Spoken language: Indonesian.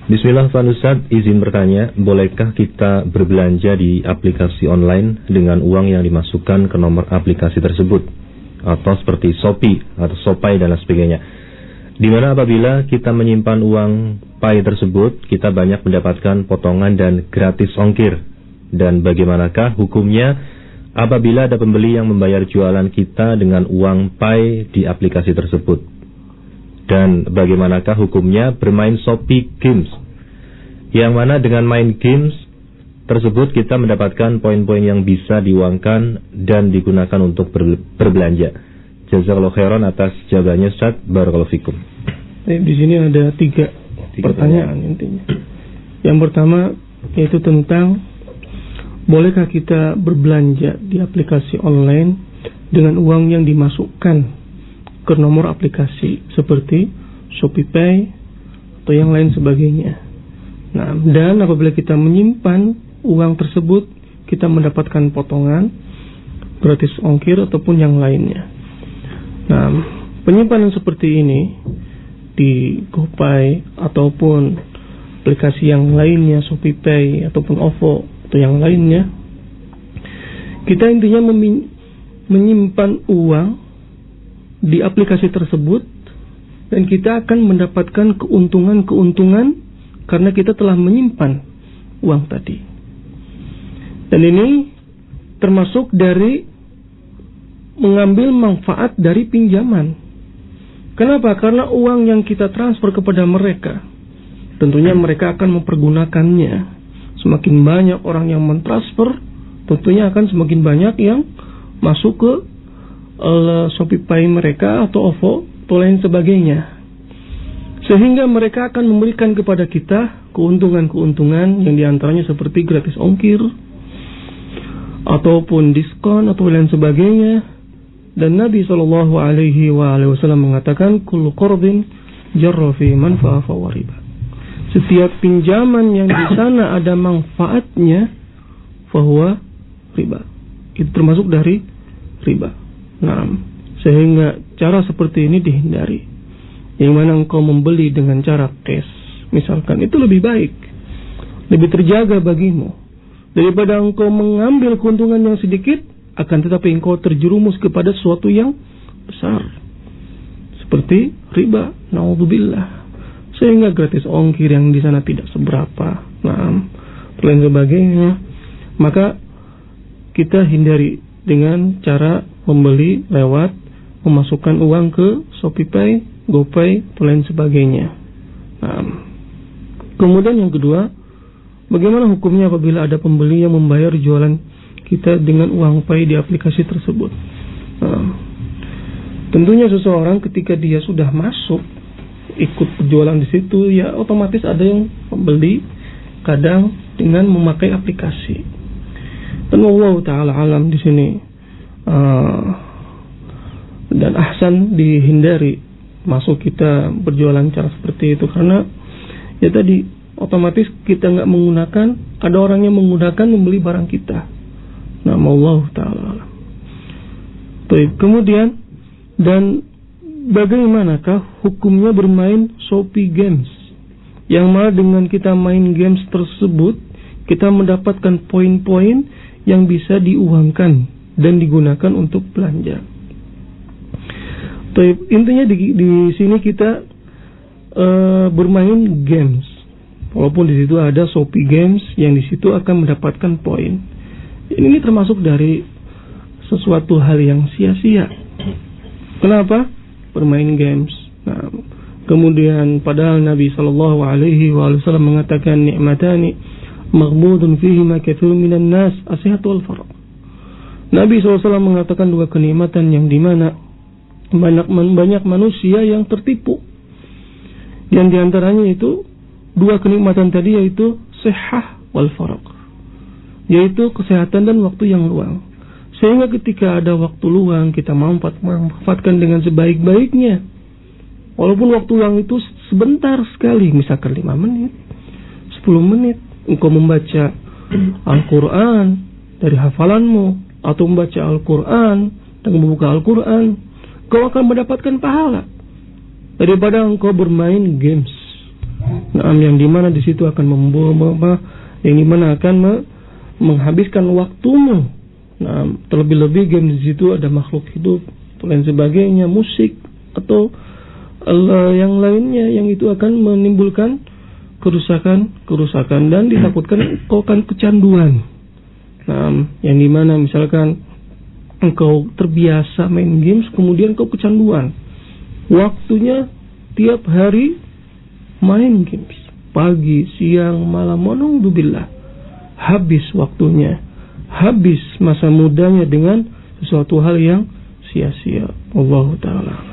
Bismillah Pak Ustadz, izin bertanya, bolehkah kita berbelanja di aplikasi online dengan uang yang dimasukkan ke nomor aplikasi tersebut? Atau seperti Shopee atau Shopee dan lain sebagainya, di mana apabila kita menyimpan uang Pai tersebut, kita banyak mendapatkan potongan dan gratis ongkir. Dan bagaimanakah hukumnya apabila ada pembeli yang membayar jualan kita dengan uang Pai di aplikasi tersebut? Dan bagaimanakah hukumnya bermain Shopee Games, yang mana dengan main games tersebut kita mendapatkan poin-poin yang bisa diuangkan dan digunakan untuk berbelanja. Jazakallahu khairan atas jawabannya Ustaz, barakallahu fikum. Di sini ada tiga pertanyaan intinya. Yang pertama yaitu tentang bolehkah kita berbelanja di aplikasi online dengan uang yang dimasukkan ke nomor aplikasi seperti ShopeePay atau yang lain sebagainya. Nah, dan apabila kita menyimpan uang tersebut, kita mendapatkan potongan gratis ongkir ataupun yang lainnya. Nah, penyimpanan seperti ini di GoPay ataupun aplikasi yang lainnya, ShopeePay ataupun OVO atau yang lainnya, kita intinya menyimpan uang di aplikasi tersebut dan kita akan mendapatkan keuntungan karena kita telah menyimpan uang tadi. Dan ini termasuk dari mengambil manfaat dari pinjaman. Kenapa? Karena uang yang kita transfer kepada mereka, tentunya mereka akan mempergunakannya. Semakin banyak orang yang mentransfer, tentunya akan semakin banyak yang masuk ke ShopeePay mereka atau OVO atau lain sebagainya, sehingga mereka akan memberikan kepada kita keuntungan-keuntungan yang diantaranya seperti gratis ongkir ataupun diskon atau lain sebagainya. Dan Nabi SAW mengatakan kullu qardin jarra fi manfa'a fa riba. Setiap pinjaman yang di sana ada manfaatnya fahuwa riba, itu termasuk dari riba. Nah, sehingga cara seperti ini dihindari. Yang mana engkau membeli dengan cara cash, misalkan, itu lebih baik, lebih terjaga bagimu daripada engkau mengambil keuntungan yang sedikit, akan tetapi engkau terjerumus kepada sesuatu yang besar seperti riba, naudzubillah, sehingga gratis ongkir yang di sana tidak seberapa, nah, lain sebagainya. Maka kita hindari dengan cara membeli lewat memasukkan uang ke ShopeePay, GoPay, dan lain sebagainya. Nah, kemudian yang kedua, bagaimana hukumnya apabila ada pembeli yang membayar jualan kita dengan uang Pay di aplikasi tersebut? Nah, tentunya seseorang ketika dia sudah masuk ikut berjualan di situ, ya otomatis ada yang membeli kadang dengan memakai aplikasi. Dan Allah Ta'ala alam di sini. Dan ahsan dihindari masuk kita berjualan cara seperti itu, karena ya tadi otomatis kita nggak menggunakan, ada orang yang menggunakan membeli barang kita. Nah, Allah Ta'ala. Baik, kemudian, dan bagaimanakah hukumnya bermain Shopee Games, yang mana dengan kita main games tersebut kita mendapatkan poin-poin yang bisa diuangkan dan digunakan untuk belanja. Intinya di sini kita bermain games, walaupun di situ ada Shopee Games yang di situ akan mendapatkan poin. Ini termasuk dari sesuatu hal yang sia-sia. Kenapa? Bermain games. Nah, kemudian padahal Nabi SAW mengatakan ni'matani maghbudun fihima katsirun minan nas as-sihhatu wal faragh. Nabi SAW mengatakan dua kenikmatan yang dimana banyak manusia yang tertipu. Yang diantaranya itu dua kenikmatan tadi, yaitu sihah wal faragh, yaitu kesehatan dan waktu yang luang. Sehingga ketika ada waktu luang, kita memanfaatkan dengan sebaik-baiknya. Walaupun waktu luang itu sebentar sekali, misalkan 5 menit, 10 menit, engkau membaca Al-Quran dari hafalanmu, atau membaca Al-Quran dan membuka Al-Quran, kau akan mendapatkan pahala daripada engkau bermain games. Nah, yang dimana di situ akan yang dimana akan menghabiskan waktumu. Nah, terlebih-lebih game di situ ada makhluk hidup, lain sebagainya, musik atau yang lainnya yang itu akan menimbulkan kerusakan dan ditakutkan kau akan kecanduan. Nah, yang dimana misalkan engkau terbiasa main games, kemudian kau kecanduan. Waktunya tiap hari main games, pagi, siang, malam, monongdubillah. Habis waktunya, habis masa mudanya dengan sesuatu hal yang sia-sia. Wallahu ta'ala.